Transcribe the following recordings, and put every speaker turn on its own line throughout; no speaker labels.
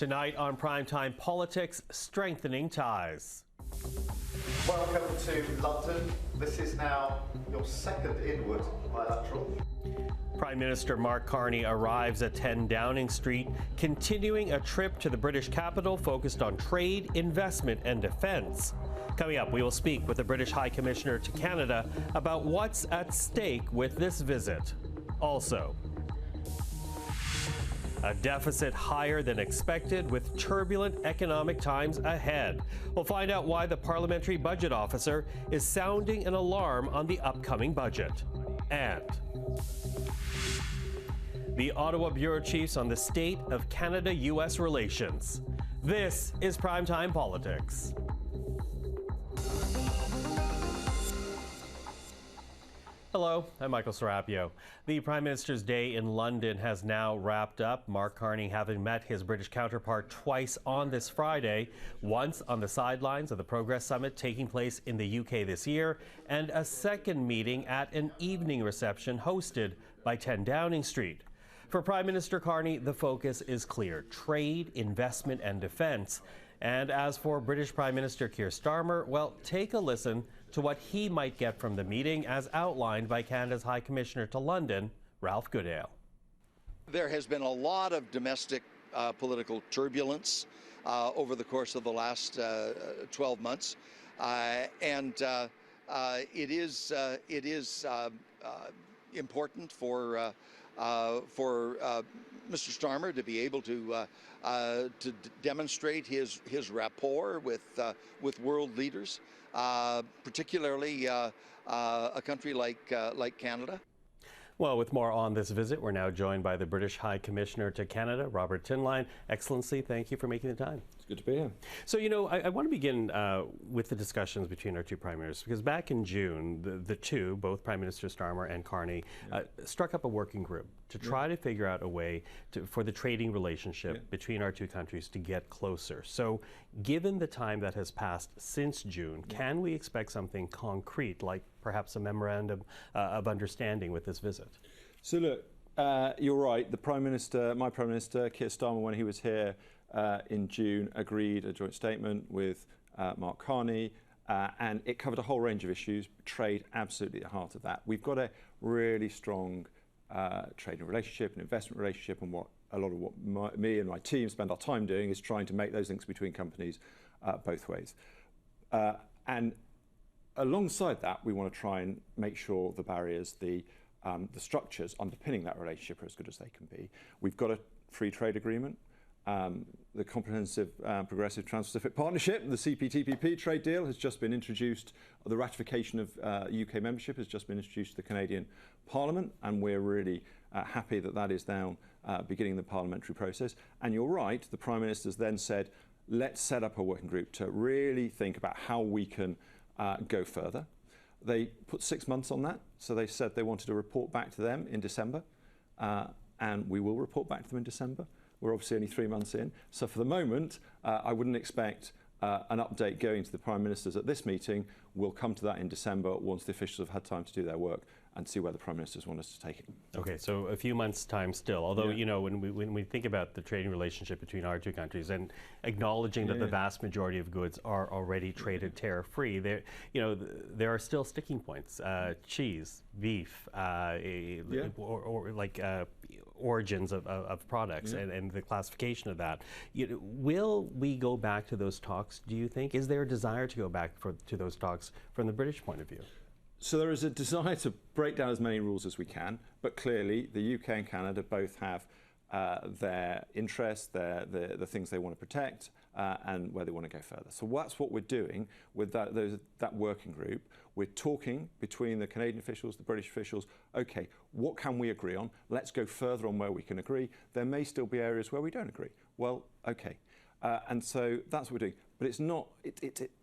Tonight on Primetime Politics, strengthening ties.
Welcome to London. This is now your second inward bilateral.
Prime Minister Mark Carney arrives at 10 Downing Street, continuing a trip to the British capital focused on trade, investment and defence. Coming up, we will speak with the British High Commissioner to Canada about what's at stake with this visit. Also, a deficit higher than expected with turbulent economic times ahead. We'll find out why the Parliamentary Budget Officer is sounding an alarm on the upcoming budget. And the Ottawa Bureau Chiefs on the state of Canada-US relations. This is Primetime Politics. Hello, I'm Michael Serapio. The Prime Minister's day in London has now wrapped up, Mark Carney having met his British counterpart twice on this Friday, once on the sidelines of the Progress Summit taking place in the UK this year, and a second meeting at an evening reception hosted by 10 Downing Street. For Prime Minister Carney, the focus is clear: trade, investment and defence. And as for British Prime Minister Keir Starmer, well, take a listen to what he might get from the meeting as outlined by Canada's High Commissioner to London, Ralph Goodale.
There has been a lot of domestic political turbulence over the course of the last 12 months. It is important for Mr. Starmer to be able to demonstrate his rapport with world leaders, particularly a country like Canada.
Well, with more on this visit, we're now joined by the British High Commissioner to Canada, Robert Tinline. Excellency, thank you for making the time.
It's good to be here.
So, you know, I want to begin with the discussions between our two prime ministers, because back in June, the two, both Prime Minister Starmer and Carney, struck up a working group to try to figure out a way for the trading relationship between our two countries to get closer. So, given the time that has passed since June, can we expect something concrete, like perhaps a memorandum of understanding with this visit?
So look, you're right. The Prime Minister, my Prime Minister, Keir Starmer, when he was here in June, agreed a joint statement with Mark Carney, and it covered a whole range of issues, trade absolutely at the heart of that. We've got a really strong trading relationship and investment relationship, and what a lot of what me and my team spend our time doing is trying to make those links between companies both ways. And alongside that, we want to try and make sure the barriers, the structures underpinning that relationship are as good as they can be. We've got a free trade agreement, the Comprehensive Progressive Trans-Pacific Partnership, the CPTPP trade deal has just been introduced. The ratification of UK membership has just been introduced to the Canadian Parliament, and we're really happy that that is now beginning the parliamentary process. And you're right, the Prime Minister's then said, let's set up a working group to really think about how we can go further. They put 6 months on that, so they said they wanted to report back to them in December, and we will report back to them in December. We're obviously only 3 months in, so for the moment, I wouldn't expect an update going to the Prime Ministers at this meeting. We'll come to that in December once the officials have had time to do their work and see where the Prime Ministers want us to take it.
Okay, so a few months' time still. Although, you know, when we think about the trading relationship between our two countries and acknowledging that the vast majority of goods are already traded tariff-free, there, you know, there are still sticking points: cheese, beef, origins of products and the classification of that. Will we go back to those talks, do you think? Is there a desire to go back to those talks from the British point of view?
So there is a desire to break down as many rules as we can, but clearly the UK and Canada both have their interests, the things they want to protect, and where they want to go further. So that's what we're doing with that working group. We're talking between the Canadian officials, the British officials. Okay, what can we agree on? Let's go further on where we can agree. There may still be areas where we don't agree. Well, okay. And so that's what we're doing. But it's not,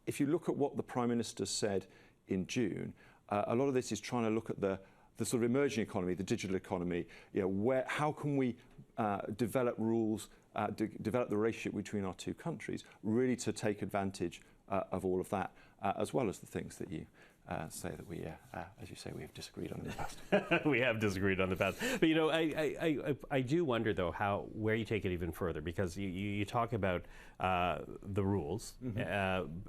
if you look at what the Prime Minister said in June, a lot of this is trying to look at the sort of emerging economy, the digital economy. You know, how can we develop rules, develop the relationship between our two countries, really to take advantage of all of that, as well as the things that you say that we, as you say, we have disagreed on in the past.
We have disagreed on the past, but you know, I do wonder though where you take it even further, because you talk about the rules,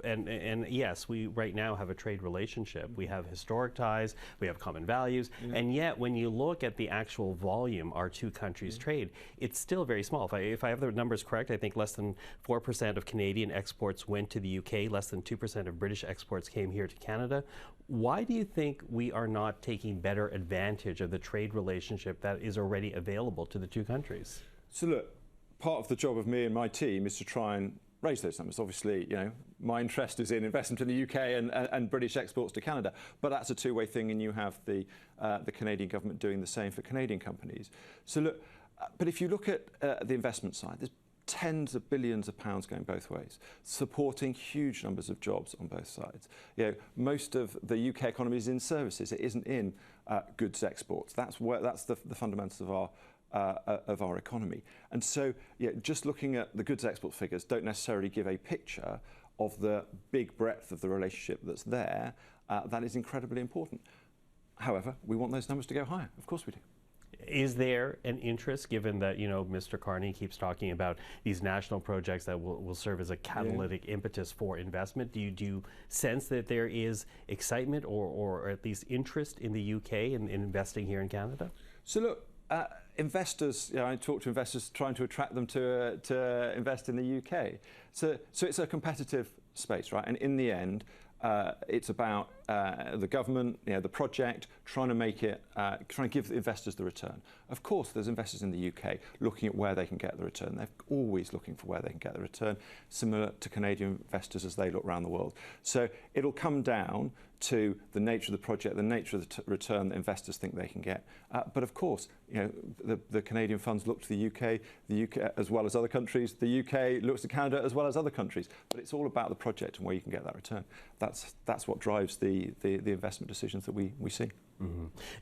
and yes, we right now have a trade relationship. We have historic ties, we have common values, and yet when you look at the actual volume our two countries trade, it's still very small. If I have the numbers correct, I think less than 4% of Canadian exports went to the UK, less than 2% of British exports came here to Canada. Why do you think we are not taking better advantage of the trade relationship that is already available to the two countries?
So look, part of the job of me and my team is to try and raise those numbers. Obviously, you know, my interest is in investment in the UK and British exports to Canada, but that's a two-way thing, and you have the Canadian government doing the same for Canadian companies. So look, but if you look at the investment side, there's tens of billions of pounds going both ways, supporting huge numbers of jobs on both sides. You know, most of the UK economy is in services; it isn't in goods exports. That's the fundamentals of our economy. And so, yeah, just looking at the goods export figures don't necessarily give a picture of the big breadth of the relationship that's there. That is incredibly important. However, we want those numbers to go higher. Of course we do.
Is there an interest, given that, you know, Mr. Carney keeps talking about these national projects that will serve as a catalytic impetus for investment? Do you sense that there is excitement or at least interest in the UK in investing here in Canada?
So look, investors, you know, I talk to investors trying to attract them to invest in the UK. So it's a competitive space, right? And in the end, it's about the government, you know, the project, trying to give the investors the return. Of course, there's investors in the UK looking at where they can get the return. They're always looking for where they can get the return, similar to Canadian investors as they look around the world. So it'll come down to the nature of the project, the nature of the return that investors think they can get. But of course, you know, the Canadian funds look to the UK as well as other countries. The UK looks to Canada as well as other countries. But it's all about the project and where you can get that return. That's what drives the investment decisions that we see.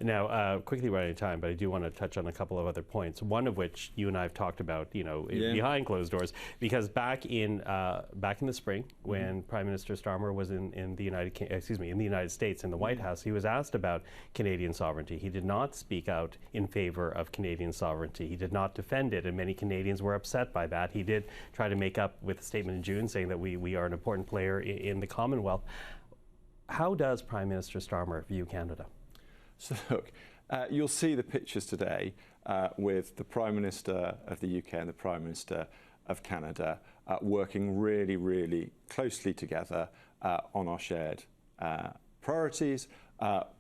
Now, quickly running out of time, but I do want to touch on a couple of other points. One of which you and I have talked about, you know, behind closed doors, because back in the spring, when Prime Minister Starmer was in the United States in the White House, he was asked about Canadian sovereignty. He did not speak out in favor of Canadian sovereignty. He did not defend it, and many Canadians were upset by that. He did try to make up with a statement in June saying that we are an important player in the Commonwealth. How does Prime Minister Starmer view Canada?
So look, you'll see the pictures today with the Prime Minister of the UK and the Prime Minister of Canada working really, really closely together on our shared priorities,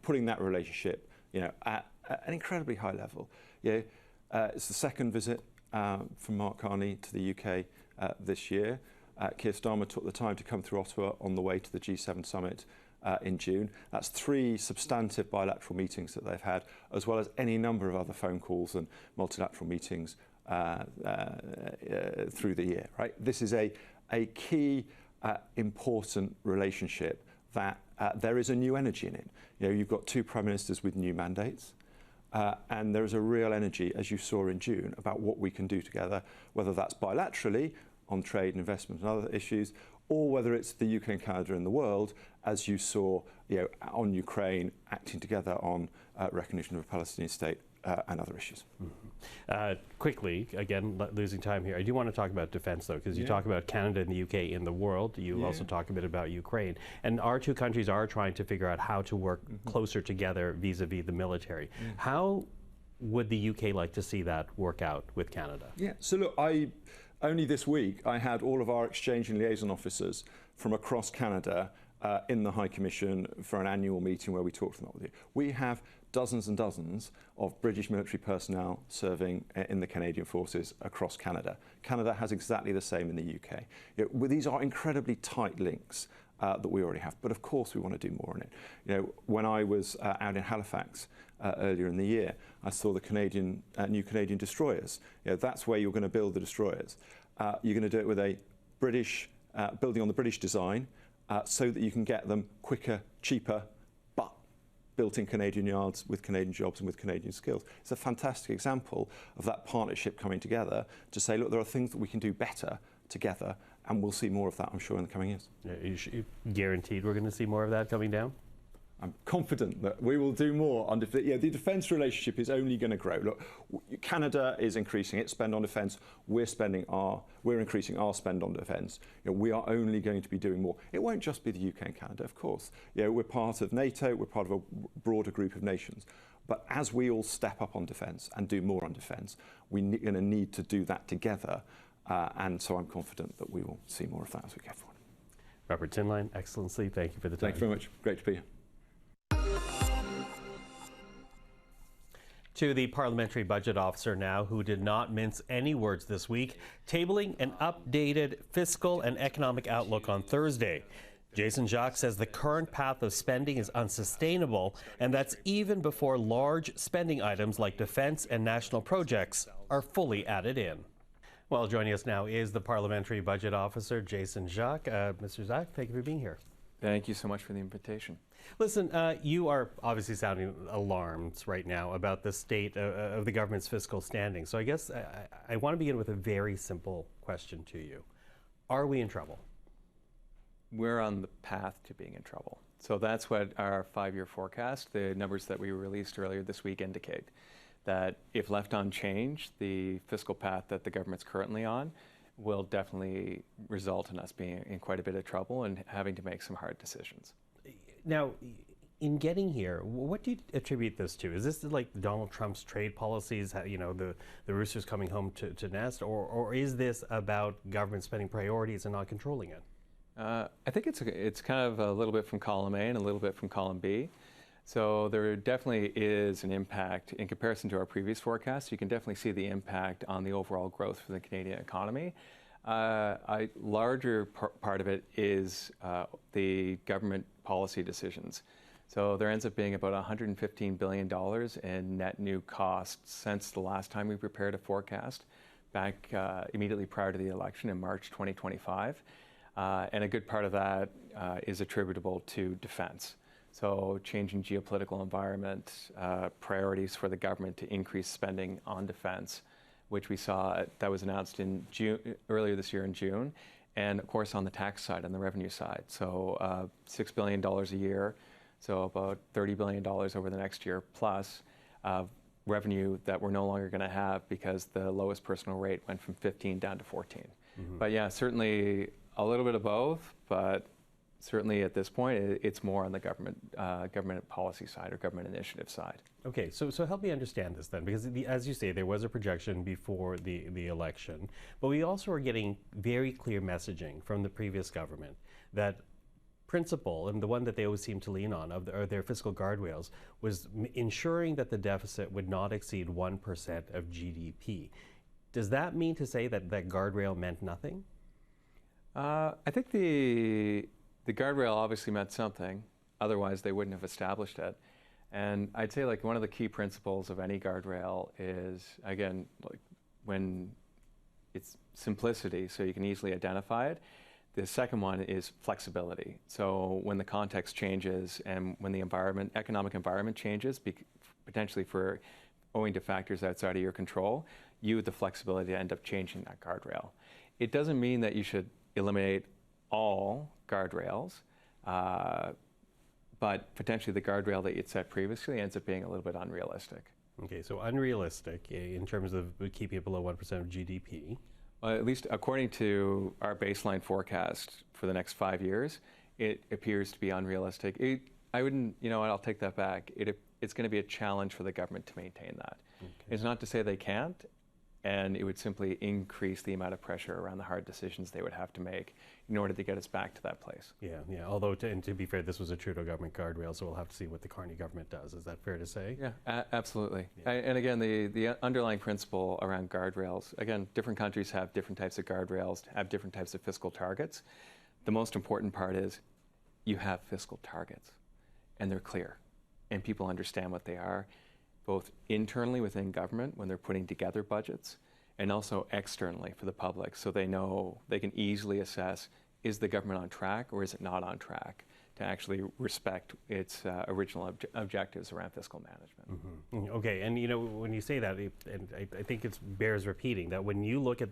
putting that relationship, you know, at an incredibly high level. You know, it's the second visit from Mark Carney to the UK this year. Keir Starmer took the time to come through Ottawa on the way to the G7 summit in June. That's 3 substantive bilateral meetings that they've had, as well as any number of other phone calls and multilateral meetings through the year. Right? This is a key, important relationship that there is a new energy in it. You know, you've got 2 prime ministers with new mandates. And there is a real energy, as you saw in June, about what we can do together, whether that's bilaterally on trade and investment and other issues, or whether it's the UK and Canada and the world, as you saw, you know, on Ukraine, acting together on recognition of a Palestinian state and other issues.
Quickly, again, losing time here, I do want to talk about defence, though, because you talk about Canada and the UK in the world. You also talk a bit about Ukraine. And our two countries are trying to figure out how to work closer together vis-a-vis the military. How would the UK like to see that work out with Canada? Yeah,
so look, only this week I had all of our exchange and liaison officers from across Canada in the High Commission for an annual meeting where we talk to them with you. We have dozens and dozens of British military personnel serving in the Canadian forces across Canada. Canada has exactly the same in the UK. These are incredibly tight links that we already have, but of course we want to do more on it. You know, when I was out in Halifax earlier in the year, I saw the new Canadian destroyers. You know, that's where you're going to build the destroyers. You're going to do it with a British, building on the British design, so that you can get them quicker, cheaper, but built in Canadian yards with Canadian jobs and with Canadian skills. It's a fantastic example of that partnership coming together to say, look, there are things that we can do better together, and we'll see more of that, I'm sure, in the coming years.
Guaranteed we're going to see more of that coming down?
I'm confident that we will do more on defence. The defence relationship is only going to grow. Look, Canada is increasing its spend on defence. We're increasing our spend on defence. We are only going to be doing more. It won't just be the UK and Canada, of course. We're part of NATO. We're part of a broader group of nations. But as we all step up on defence and do more on defence, we're going to need to do that together. And so I'm confident that we will see more of that as we go forward.
Robert Tinline, Excellency, thank you for the time.
Thank you very much. Great to be here.
To the Parliamentary Budget Officer now, who did not mince any words this week, tabling an updated fiscal and economic outlook on Thursday. Jason Jacques says the current path of spending is unsustainable, and that's even before large spending items like defence and national projects are fully added in. Well, joining us now is the Parliamentary Budget Officer, Jason Jacques. Mr. Jacques, thank you for being here.
Thank you so much for the invitation.
Listen, you are obviously sounding alarmed right now about the state of the government's fiscal standing. So I guess I want to begin with a very simple question to you. Are we in trouble?
We're on the path to being in trouble. So that's what our 5-year forecast, the numbers that we released earlier this week, indicate. That if left unchanged, the fiscal path that the government's currently on will definitely result in us being in quite a bit of trouble and having to make some hard decisions.
Now, in getting here, what do you attribute this to? Is this like Donald Trump's trade policies, the roosters coming home to nest, or is this about government spending priorities and not controlling it?
I think it's kind of a little bit from column A and a little bit from column B. So there definitely is an impact in comparison to our previous forecast. You can definitely see the impact on the overall growth for the Canadian economy. A larger part of it is the government policy decisions. So there ends up being about $115 billion in net new costs since the last time we prepared a forecast back immediately prior to the election in March 2025. And a good part of that is attributable to defense. So changing geopolitical environment, priorities for the government to increase spending on defense, which we saw that was announced in earlier this year in June, and of course on the tax side, on the revenue side. So $6 billion a year, so about $30 billion over the next year, plus revenue that we're no longer going to have because the lowest personal rate went from 15 down to 14. Mm-hmm. But yeah, certainly a little bit of both, but certainly at this point, it's more on the government policy side or government initiative side.
Okay, so help me understand this then, because as you say, there was a projection before the election, but we also are getting very clear messaging from the previous government that principle, and the one that they always seem to lean on, of their fiscal guardrails, was ensuring that the deficit would not exceed 1% of GDP. Does that mean to say that that guardrail meant nothing?
I think the guardrail obviously meant something, otherwise they wouldn't have established it. And I'd say like one of the key principles of any guardrail is, again, like when it's simplicity, so you can easily identify it. The second one is flexibility. So when the context changes and when the economic environment changes, potentially owing to factors outside of your control, you have the flexibility to end up changing that guardrail. It doesn't mean that you should eliminate all guardrails, but potentially the guardrail that you'd set previously ends up being a little bit unrealistic.
Okay, so unrealistic in terms of keeping it below 1% of GDP.
Well, at least according to our baseline forecast for the next 5 years, it appears to be unrealistic. I'll take that back. It's going to be a challenge for the government to maintain that. Okay. It's not to say they can't, and it would simply increase the amount of pressure around the hard decisions they would have to make in order to get us back to that place.
Yeah. Although, to be fair, this was a Trudeau government guardrail, so we'll have to see what the Carney government does. Is that fair to say?
Yeah, absolutely.
Yeah.
And again, the underlying principle around guardrails, again, different countries have different types of guardrails, have different types of fiscal targets. The most important part is you have fiscal targets, and they're clear, and people understand what they are, both internally within government when they're putting together budgets, and also externally for the public, so they know they can easily assess, is the government on track or is it not on track to actually respect its original objectives around fiscal management.
Mm-hmm. Okay, and you know, when you say that, and I think it bears repeating that when you look at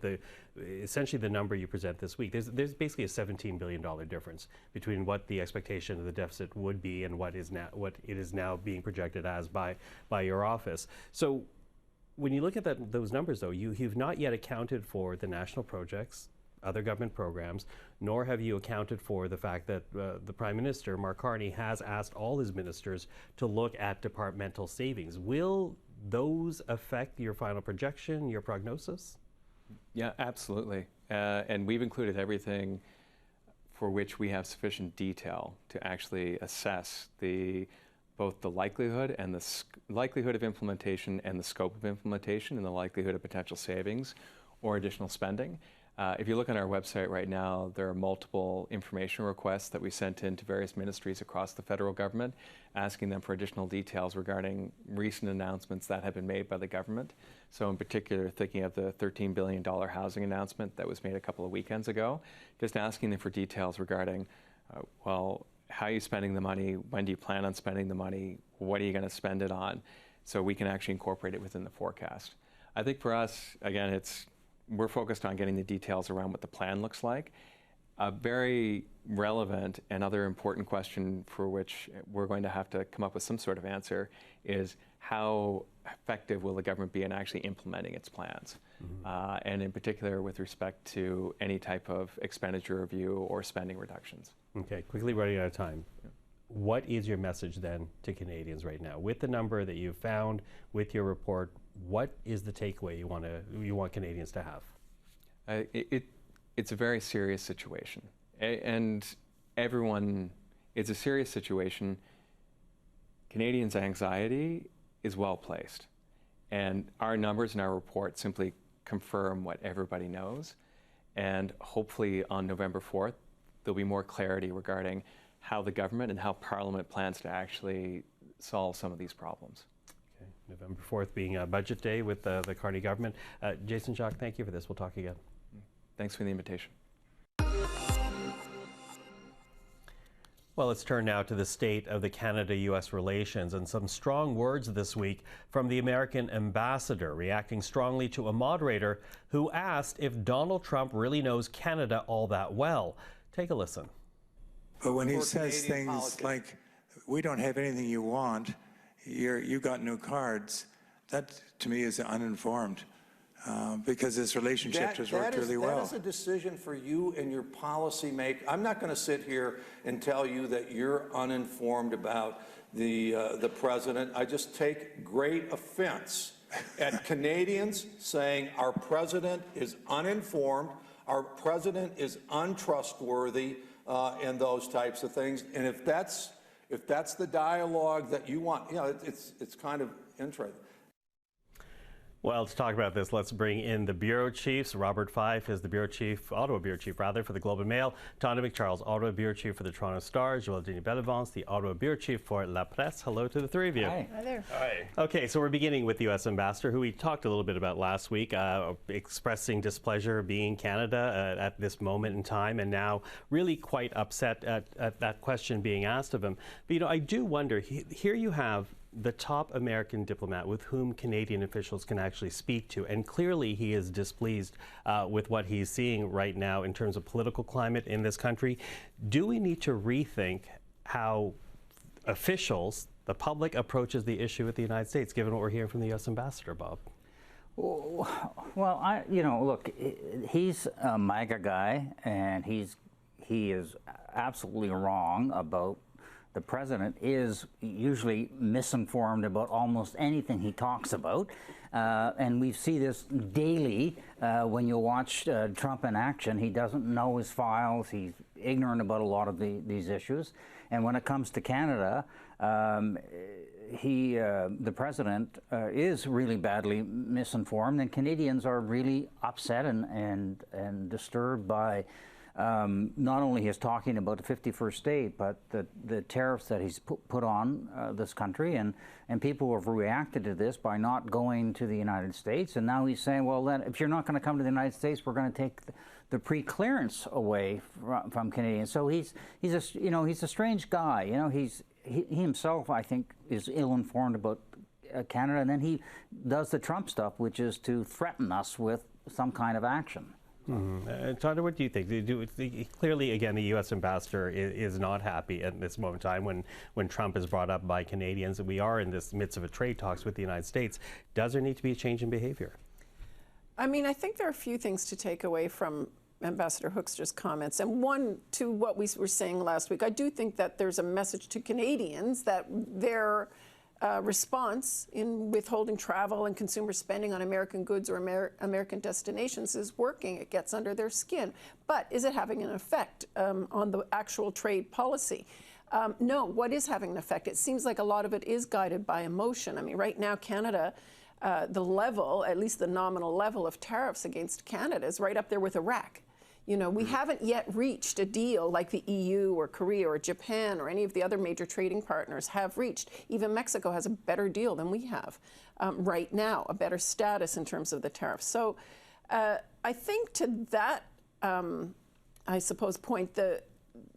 essentially the number you present this week, there's basically a $17 billion difference between what the expectation of the deficit would be and what it is now being projected as by your office. So when you look at those numbers, though, you've not yet accounted for the national projects, other government programs, nor have you accounted for the fact that the Prime Minister, Mark Carney, has asked all his ministers to look at departmental savings. Will those affect your final projection, your prognosis?
Yeah, absolutely. And we've included everything for which we have sufficient detail to actually assess both the likelihood and the likelihood of implementation and the scope of implementation and the likelihood of potential savings or additional spending. If you look on our website right now, there are multiple information requests that we sent in to various ministries across the federal government, asking them for additional details regarding recent announcements that have been made by the government. So in particular, thinking of the $13 billion housing announcement that was made a couple of weekends ago, just asking them for details regarding, well, how are you spending the money? When do you plan on spending the money? What are you going to spend it on? So we can actually incorporate it within the forecast. I think for us, again, we're focused on getting the details around what the plan looks like. A very relevant and other important question for which we're going to have to come up with some sort of answer is how effective will the government be in actually implementing its plans? Mm-hmm. And in particular with respect to any type of expenditure review or spending reductions. Okay,
quickly running out of time. Yeah. What is your message then to Canadians right now? With the number that you've found, with your report, what is the takeaway you want Canadians to have?
It's a very serious situation, and it's a serious situation. Canadians' anxiety is well placed, and our numbers in our report simply confirm what everybody knows, and hopefully on November 4th, there'll be more clarity regarding how the government and how Parliament plans to actually solve some of these problems.
Okay. November 4th being Budget Day with the Carney government. Jason, Jacques, thank you for this. We'll talk again.
Thanks for the invitation.
Well, let's turn now to the state of the Canada-U.S. relations and some strong words this week from the American ambassador, reacting strongly to a moderator who asked if Donald Trump really knows Canada all that well. Take a listen.
But when he says things like, we don't have anything you want, you got new cards, that to me is uninformed. Because this relationship has worked really well.
That is a decision for you and your policy make. I'm not going to sit here and tell you that you're uninformed about the president. I just take great offense at Canadians saying our president is uninformed, our president is untrustworthy, and those types of things. And if that's the dialogue that you want, you know, it's kind of interesting.
Well, to talk about this, let's bring in the bureau chiefs. Robert Fife is the Ottawa bureau chief for the Globe and Mail. Tonda MacCharles, Ottawa bureau chief for the Toronto Star. Joël-Denis Bellavance, the Ottawa bureau chief for LaPresse. Hello to the three of you.
Hi. Hi there.
Hi. Okay, so we're beginning with the U.S. ambassador, who we talked a little bit about last week, expressing displeasure being Canada at this moment in time, and now really quite upset at that question being asked of him. But, you know, I do wonder, here you have the top American diplomat with whom Canadian officials can actually speak to, and clearly he is displeased with what he's seeing right now in terms of political climate in this country. Do we need to rethink how officials, the public, approaches the issue with the United States, given what we're hearing from the U.S. ambassador, Bob?
Well, look, he's a MAGA guy, and he is absolutely wrong about. The president is usually misinformed about almost anything he talks about, and we see this daily when you watch Trump in action. He doesn't know his files. He's ignorant about a lot of these issues. And when it comes to Canada, the president is really badly misinformed, and Canadians are really upset and disturbed by not only his talking about the 51st state, but the tariffs that he's put on this country, and people have reacted to this by not going to the United States. And now he's saying, well, then if you're not going to come to the United States, we're going to take the pre-clearance away from Canadians. So he's a strange guy. You know, he himself, I think, is ill-informed about Canada, and then he does the Trump stuff, which is to threaten us with some kind of action.
Tonda, what do you think? Clearly, again, the U.S. ambassador is not happy at this moment in time when Trump is brought up by Canadians, and we are in this midst of a trade talks with the United States. Does there need to be a change in behavior?
I mean, I think there are a few things to take away from Ambassador Hoekstra's comments. And one, to what we were saying last week, I do think that there's a message to Canadians that their response in withholding travel and consumer spending on American goods or American destinations is working. It gets under their skin. But is it having an effect on the actual trade policy? No. What is having an effect? It seems like a lot of it is guided by emotion. I mean, right now, Canada, the level, at least the nominal level of tariffs against Canada is right up there with Iraq. You know, we haven't yet reached a deal like the EU or Korea or Japan or any of the other major trading partners have reached. Even Mexico has a better deal than we have right now, a better status in terms of the tariffs. So I think to that, I suppose, point,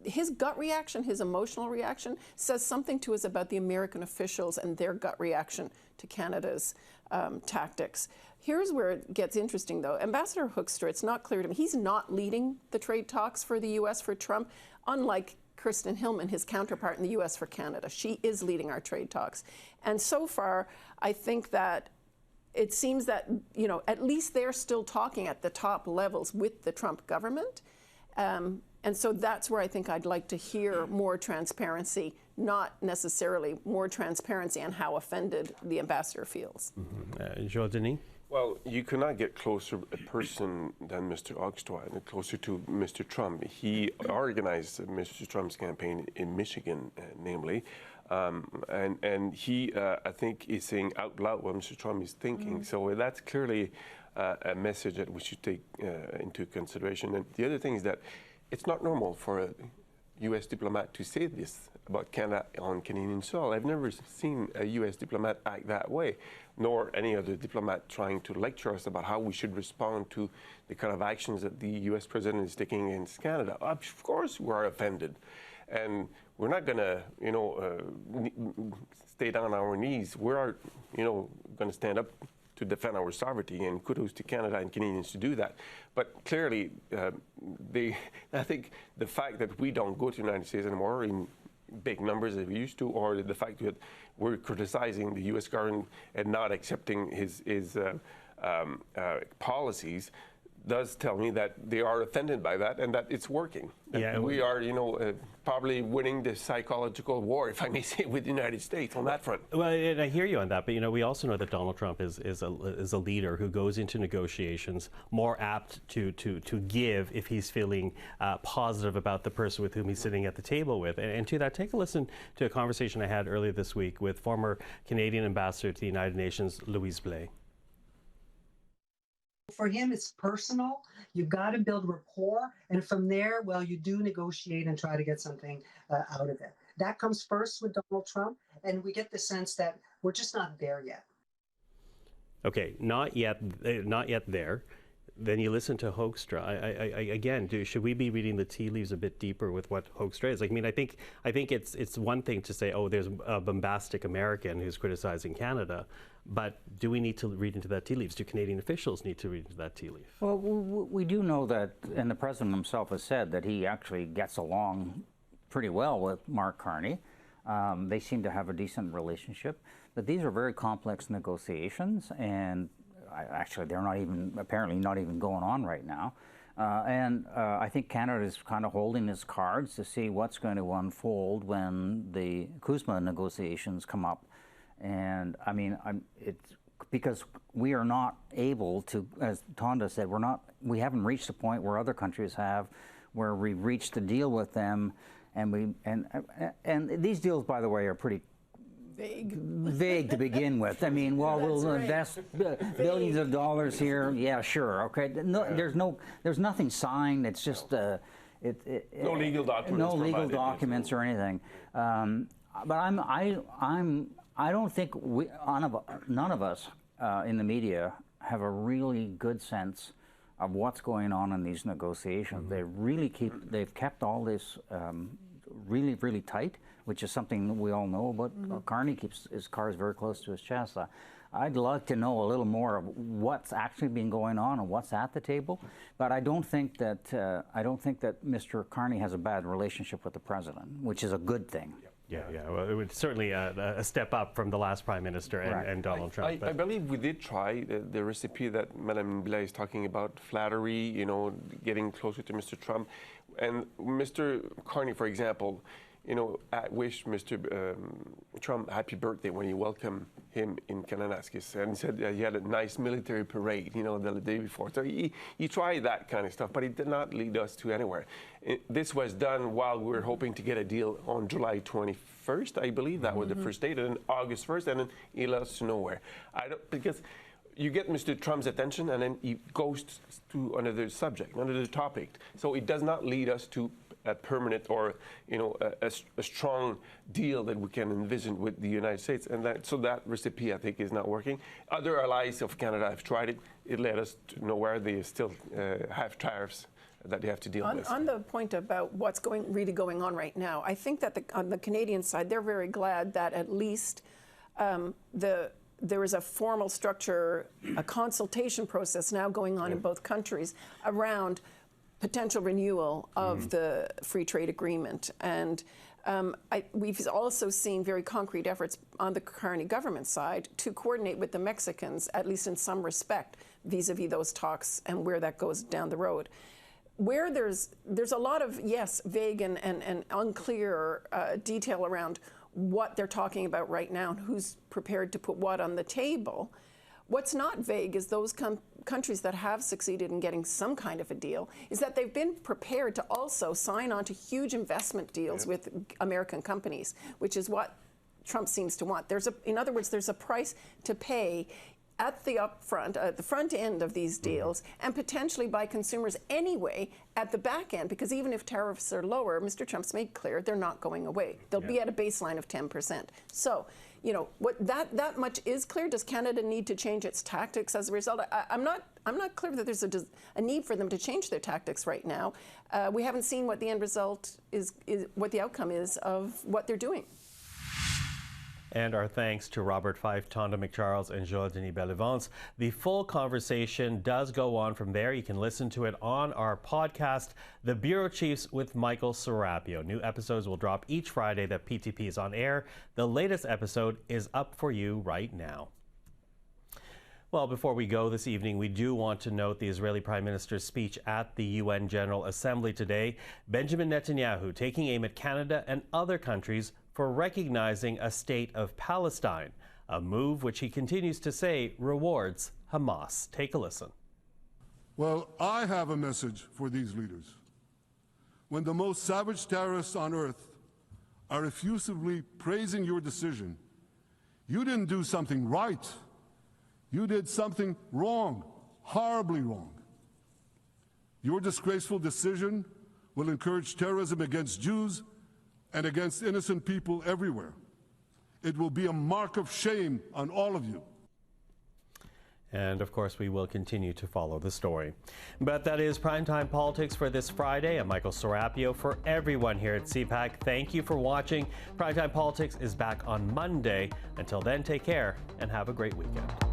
his gut reaction, his emotional reaction, says something to us about the American officials and their gut reaction to Canada's tactics. Here's where it gets interesting, though. Ambassador Hoekstra, it's not clear to me, he's not leading the trade talks for the U.S. for Trump, unlike Kirsten Hillman, his counterpart in the U.S. for Canada. She is leading our trade talks. And so far, I think that it seems that, you know, at least they're still talking at the top levels with the Trump government. And so that's where I think I'd like to hear more transparency, not necessarily more transparency on how offended the ambassador feels.
Joël-Denis?
Well, you cannot get closer a person than Mr. Hoekstra and closer to Mr. Trump. He organized Mr. Trump's campaign in Michigan, namely, and he, I think, is saying out loud what Mr. Trump is thinking. So that's clearly a message that we should take into consideration. And the other thing is that it's not normal for a U.S. diplomat to say this about Canada on Canadian soil. I've never seen a U.S. diplomat act that way, nor any other diplomat trying to lecture us about how we should respond to the kind of actions that the U.S. president is taking against Canada. Of course, we're offended, and we're not going to, you know, stay down on our knees. We're, you know, going to stand up to defend our sovereignty, and kudos to Canada and Canadians to do that. But clearly, I think the fact that we don't go to the United States anymore in big numbers as we used to, or the fact that we're criticizing the U.S. government and not accepting his policies, does tell me that they are offended by that and that it's working. Yeah, and we are, you know, probably winning the psychological war, if I may say, with the United States on that front.
Well, and I hear you on that, but you know, we also know that Donald Trump is a leader who goes into negotiations more apt to give if he's feeling positive about the person with whom he's sitting at the table with. And to that, take a listen to a conversation I had earlier this week with former Canadian ambassador to the United Nations, Louise Blais.
For him, it's personal. You've got to build rapport. And from there, well, you do negotiate and try to get something out of it. That comes first with Donald Trump. And we get the sense that we're just not there yet.
Okay, not yet there. Then you listen to Hoekstra. Again, should we be reading the tea leaves a bit deeper with what Hoekstra is? Like, I mean, I think it's one thing to say, oh, there's a bombastic American who's criticizing Canada, but do we need to read into that tea leaves? Do Canadian officials need to read into that tea leaf?
Well, we do know that, and the president himself has said that he actually gets along pretty well with Mark Carney. They seem to have a decent relationship, but these are very complex negotiations, and actually, they're apparently not even going on right now. And I think Canada is kind of holding its cards to see what's going to unfold when the CUSMA negotiations come up. And I mean, it's because we are not able to, as Tonda said, we haven't reached the point where other countries have, where we've reached a deal with them, and these deals, by the way, are pretty vague to begin with. I mean, well, we'll invest billions of dollars here. Yeah, sure. Okay. No, there's nothing signed. It's just
no legal documents.
No legal documents or anything. But I don't think none of us in the media have a really good sense of what's going on in these negotiations. Mm-hmm. They've kept all this really, really tight, which is something we all know about. Mm-hmm. Carney keeps his cards very close to his chest. I'd like to know a little more of what's actually been going on and what's at the table. But I don't think that Mr. Carney has a bad relationship with the president, which is a good thing.
Yeah. Well, it was certainly a step up from the last Prime Minister and Donald Trump.
I believe we did try the recipe that Madame Blais is talking about, flattery, getting closer to Mr. Trump. And Mr. Carney, for example, wished Mr. Trump happy birthday when he welcomed him in Kananaskis, and said he had a nice military parade, the day before. So he tried that kind of stuff, but it did not lead us to anywhere. This was done while we were hoping to get a deal on July 21st, I believe. That was the first date, and then August 1st, and then he led us to nowhere. Because you get Mr. Trump's attention, and then he goes to another subject, another topic. So it does not lead us to a permanent or a strong deal that we can envision with the United States, and that recipe I think is not working. Other allies of Canada have tried it. It led us to nowhere. They still have tariffs that they have to deal with.
On the point about what's really going on right now, I think that on the Canadian side, they're very glad that at least there is a formal structure, a consultation process now going on in both countries around potential renewal of the free trade agreement. And we've also seen very concrete efforts on the Carney government side to coordinate with the Mexicans, at least in some respect, vis-a-vis those talks and where that goes down the road. Where there's a lot of, yes, vague and unclear detail around what they're talking about right now and who's prepared to put what on the table. What's not vague is those countries that have succeeded in getting some kind of a deal, is that they've been prepared to also sign on to huge investment deals with American companies, which is what Trump seems to want. In other words, there's a price to pay at the upfront, at the front end of these deals, and potentially by consumers anyway at the back end, because even if tariffs are lower, Mr. Trump's made clear they're not going away. They'll be at a baseline of 10%. So, what that much is clear. Does Canada need to change its tactics as a result? I'm not clear that there's a need for them to change their tactics right now. We haven't seen what the end result is what the outcome is of what they're doing.
And our thanks to Robert Fife, Tonda MacCharles, and Joël-Denis Bellavance. The full conversation does go on from there. You can listen to it on our podcast, The Bureau Chiefs with Michael Serapio. New episodes will drop each Friday that PTP is on air. The latest episode is up for you right now. Well, before we go this evening, we do want to note the Israeli Prime Minister's speech at the UN General Assembly today. Benjamin Netanyahu taking aim at Canada and other countries for recognizing a state of Palestine, a move which he continues to say rewards Hamas. Take a listen.
Well, I have a message for these leaders. When the most savage terrorists on earth are effusively praising your decision, you didn't do something right. You did something wrong, horribly wrong. Your disgraceful decision will encourage terrorism against Jews and against innocent people everywhere. It will be a mark of shame on all of you.
And of course, we will continue to follow the story. But that is Primetime Politics for this Friday. I'm Michael Serapio. For everyone here at CPAC, thank you for watching. Primetime Politics is back on Monday. Until then, take care and have a great weekend.